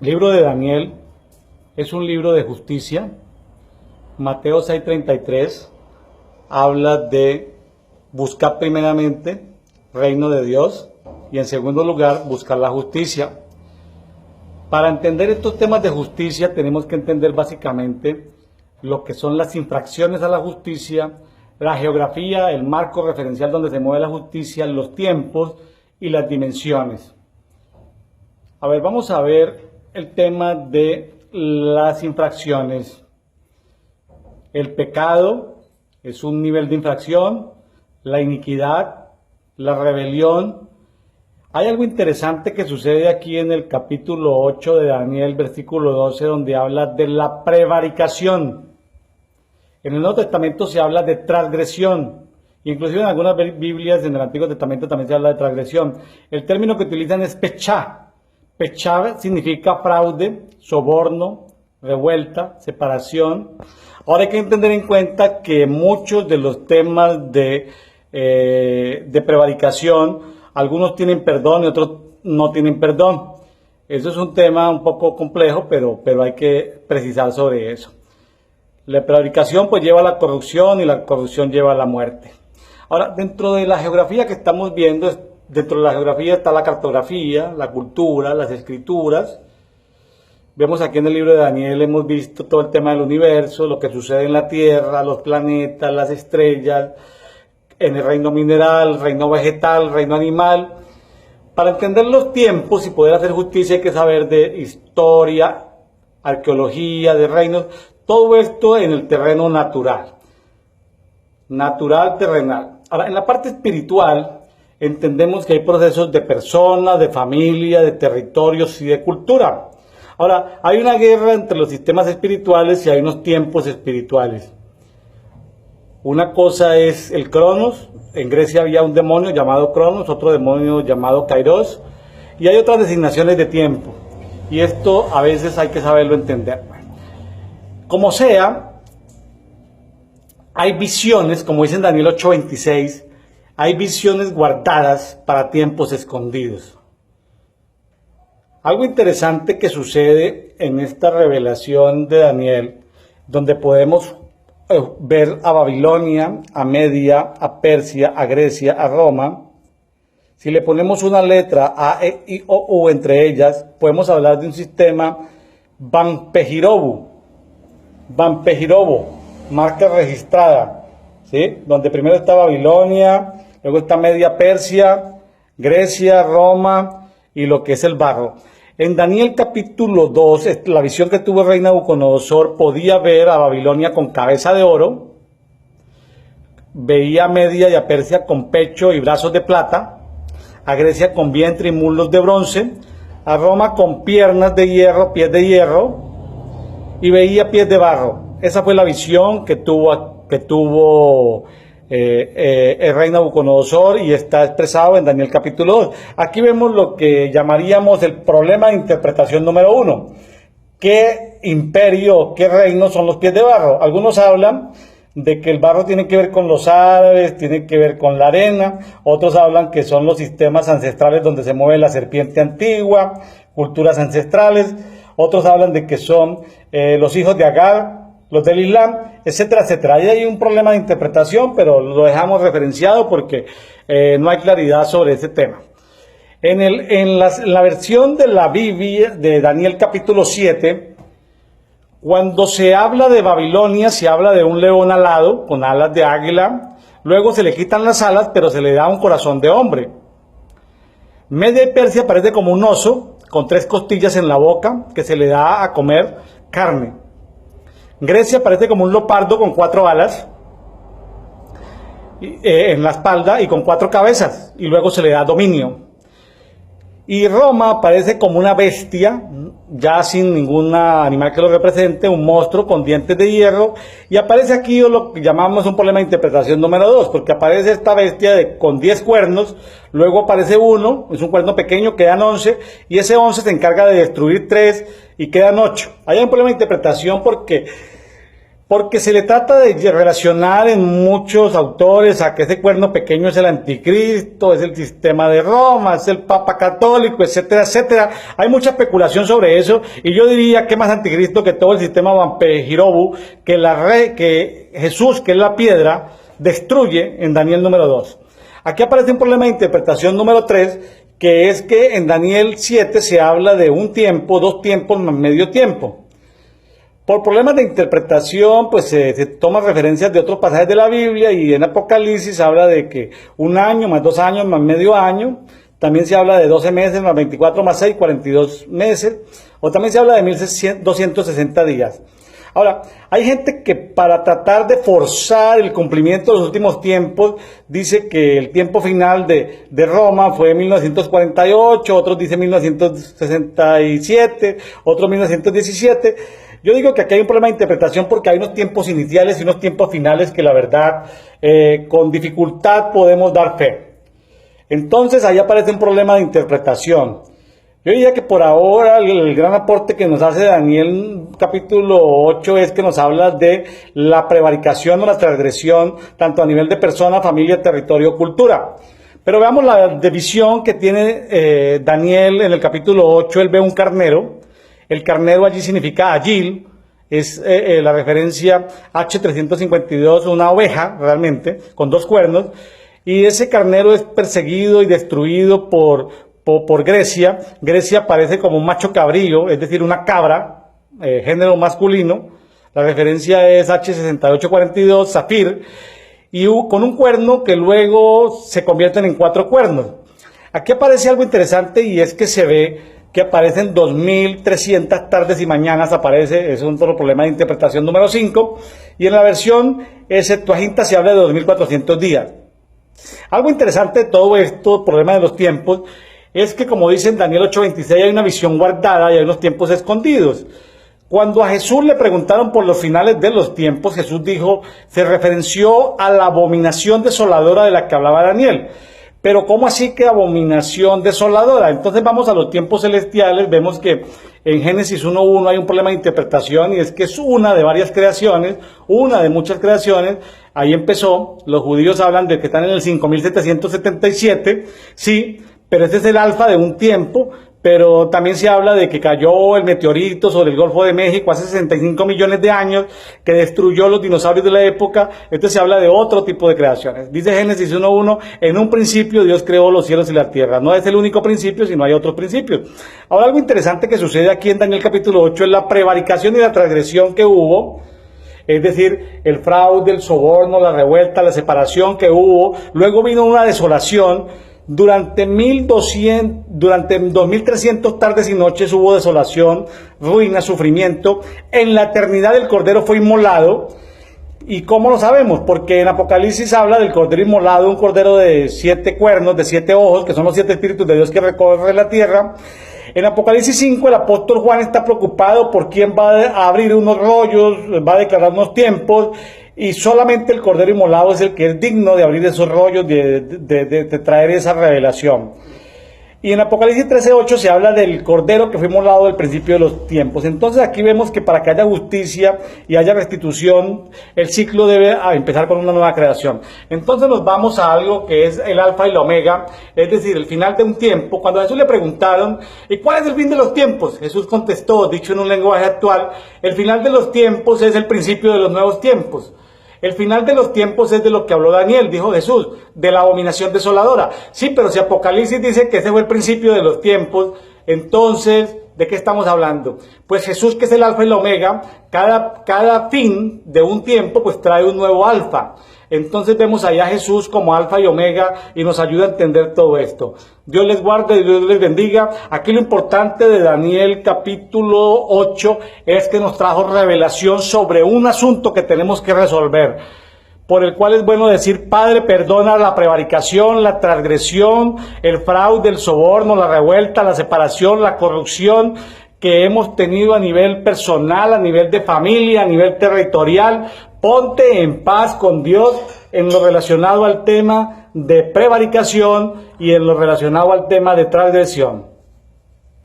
El libro de Daniel es un libro de justicia. Mateo 6:33 habla de buscar primeramente reino de Dios y en segundo lugar buscar la justicia. Para entender estos temas de justicia tenemos que entender básicamente lo que son las infracciones a la justicia, la geografía, el marco referencial donde se mueve la justicia, los tiempos y las dimensiones. A ver, vamos a ver el tema de las infracciones. El pecado es un nivel de infracción, la iniquidad, la rebelión. Hay algo interesante que sucede aquí en el capítulo 8 de Daniel, versículo 12, donde habla de la prevaricación. En el Nuevo Testamento se habla de transgresión. Inclusive en algunas Biblias en el Antiguo Testamento también se habla de transgresión. El término que utilizan es pechá. Pechá significa fraude, soborno, revuelta, separación. Ahora hay que tener en cuenta que muchos de los temas de prevaricación, algunos tienen perdón y otros no tienen perdón. Eso es un tema un poco complejo, pero hay que precisar sobre eso. La prevaricación pues lleva a la corrupción y la corrupción lleva a la muerte. Ahora, dentro de la geografía que estamos viendo, dentro de la geografía está la cartografía, la cultura, las escrituras. Vemos aquí en el libro de Daniel, hemos visto todo el tema del universo, lo que sucede en la Tierra, los planetas, las estrellas, en el reino mineral, reino vegetal, reino animal. Para entender los tiempos y poder hacer justicia hay que saber de historia, arqueología, de reinos, todo esto en el terreno natural, terrenal. Ahora, en la parte espiritual, entendemos que hay procesos de personas, de familia, de territorios y de cultura. Ahora, hay una guerra entre los sistemas espirituales y hay unos tiempos espirituales. Una cosa es el Cronos. En Grecia había un demonio llamado Cronos, otro demonio llamado Kairos, y hay otras designaciones de tiempo. Y esto a veces hay que saberlo entender. Como sea, hay visiones, como dice en Daniel 8:26, hay visiones guardadas para tiempos escondidos. Algo interesante que sucede en esta revelación de Daniel, donde podemos ver a Babilonia, a Media, a Persia, a Grecia, a Roma. Si le ponemos una letra A, E, I, O, U entre ellas, podemos hablar de un sistema Banpejirobu, marca registrada, ¿sí? Donde primero está Babilonia, luego está Media Persia, Grecia, Roma y lo que es el barro. En Daniel capítulo 2, la visión que tuvo el rey Nabucodonosor, podía ver a Babilonia con cabeza de oro, veía a Media y a Persia con pecho y brazos de plata, a Grecia con vientre y muslos de bronce, a Roma con piernas de hierro, pies de hierro, y veía pies de barro. Esa fue la visión que tuvo el rey Nabucodonosor y está expresado en Daniel capítulo 2. Aquí vemos lo que llamaríamos el problema de interpretación número 1. ¿Qué imperio, qué reino son los pies de barro? Algunos hablan de que el barro tiene que ver con los árabes, tiene que ver con la arena. Otros hablan que son los sistemas ancestrales donde se mueve la serpiente antigua, culturas ancestrales. Otros hablan de que son los hijos de Agar, los del Islam, etcétera, etcétera. Ahí hay un problema de interpretación, pero lo dejamos referenciado porque no hay claridad sobre ese tema. En la versión de la Biblia de Daniel capítulo 7, cuando se habla de Babilonia, se habla de un león alado con alas de águila, luego se le quitan las alas, pero se le da un corazón de hombre. Media y Persia parece como un oso con 3 costillas en la boca que se le da a comer carne. Grecia parece como un leopardo con 4 alas en la espalda y con 4 cabezas, y luego se le da dominio. Y Roma parece como una bestia, ya sin ningún animal que lo represente, un monstruo con dientes de hierro, y aparece aquí lo que llamamos un problema de interpretación número 2, porque aparece esta bestia con 10 cuernos, luego aparece uno, es un cuerno pequeño, quedan 11, y ese 11 se encarga de destruir 3 y quedan 8. Hay un problema de interpretación porque porque se le trata de relacionar en muchos autores a que ese cuerno pequeño es el anticristo, es el sistema de Roma, es el Papa católico, etcétera, etcétera. Hay mucha especulación sobre eso, y yo diría que más anticristo que todo el sistema Vampejirobu, que Jesús, que es la piedra, destruye en Daniel número 2. Aquí aparece un problema de interpretación número 3, que es que en Daniel 7 se habla de un tiempo, 2 tiempos más medio tiempo. Por problemas de interpretación, pues se toman referencias de otros pasajes de la Biblia, y en Apocalipsis habla de que 1 año más 2 años más medio año. También se habla de 12 meses más 24 más 6, 42 meses. O también se habla de 1260 días. Ahora, hay gente que para tratar de forzar el cumplimiento de los últimos tiempos, dice que el tiempo final de Roma fue 1948, otros dicen 1967, otros 1917. Yo digo que aquí hay un problema de interpretación, porque hay unos tiempos iniciales y unos tiempos finales que la verdad con dificultad podemos dar fe. Entonces ahí aparece un problema de interpretación. Yo diría que por ahora el gran aporte que nos hace Daniel capítulo 8 es que nos habla de la prevaricación o la transgresión, tanto a nivel de persona, familia, territorio, cultura. Pero veamos la división que tiene Daniel en el capítulo 8. Él ve un carnero. El carnero allí significa Agil, es la referencia H352, una oveja realmente, con 2 cuernos, y ese carnero es perseguido y destruido por Grecia. Grecia aparece como un macho cabrío, es decir, una cabra, género masculino. La referencia es H6842, Zafir, y con un cuerno que luego se convierten en 4 cuernos. Aquí aparece algo interesante, y es que se ve que aparecen 2300 tardes y mañanas, es un solo problema de interpretación número 5, y en la versión Septuaginta se habla de 2400 días. Algo interesante de todo esto, problema de los tiempos, es que, como dice en Daniel 8:26, hay una visión guardada y hay unos tiempos escondidos. Cuando a Jesús le preguntaron por los finales de los tiempos, Jesús se referenció a la abominación desoladora de la que hablaba Daniel. Pero ¿cómo así que abominación desoladora? Entonces vamos a los tiempos celestiales, vemos que en Génesis 1:1 hay un problema de interpretación, y es que es una de varias creaciones, una de muchas creaciones. Ahí empezó, los judíos hablan de que están en el 5777, sí, pero este es el alfa de un tiempo. Pero también se habla de que cayó el meteorito sobre el Golfo de México hace 65 millones de años, que destruyó los dinosaurios de la época. Entonces se habla de otro tipo de creaciones. Dice Génesis 1:1, en un principio Dios creó los cielos y la tierra. No es el único principio, sino hay otros principios. Ahora, algo interesante que sucede aquí en Daniel capítulo 8 es la prevaricación y la transgresión que hubo. Es decir, el fraude, el soborno, la revuelta, la separación que hubo. Luego vino una desolación. Durante 2300 tardes y noches hubo desolación, ruina, sufrimiento. En la eternidad el Cordero fue inmolado. ¿Y cómo lo sabemos? Porque en Apocalipsis habla del Cordero inmolado, un Cordero de 7 cuernos, de 7 ojos, que son los 7 espíritus de Dios que recorren la tierra. En Apocalipsis 5 el apóstol Juan está preocupado por quién va a abrir unos rollos, va a declarar unos tiempos, y solamente el Cordero inmolado es el que es digno de abrir esos rollos, de traer esa revelación. Y en Apocalipsis 13:8 se habla del Cordero que fue inmolado al principio de los tiempos. Entonces aquí vemos que para que haya justicia y haya restitución, el ciclo debe empezar con una nueva creación. Entonces nos vamos a algo que es el alfa y la omega, es decir, el final de un tiempo. Cuando a Jesús le preguntaron, ¿y cuál es el fin de los tiempos? Jesús contestó, dicho en un lenguaje actual, el final de los tiempos es el principio de los nuevos tiempos. El final de los tiempos es de lo que habló Daniel, dijo Jesús, de la abominación desoladora. Sí, pero si Apocalipsis dice que ese fue el principio de los tiempos, entonces, ¿de qué estamos hablando? Pues Jesús, que es el alfa y la omega, cada fin de un tiempo pues trae un nuevo alfa. Entonces vemos allá a Jesús como alfa y omega, y nos ayuda a entender todo esto. Dios les guarde y Dios les bendiga. Aquí lo importante de Daniel capítulo 8 es que nos trajo revelación sobre un asunto que tenemos que resolver, por el cual es bueno decir: Padre, perdona la prevaricación, la transgresión, el fraude, el soborno, la revuelta, la separación, la corrupción que hemos tenido a nivel personal, a nivel de familia, a nivel territorial. Ponte en paz con Dios en lo relacionado al tema de prevaricación y en lo relacionado al tema de transgresión.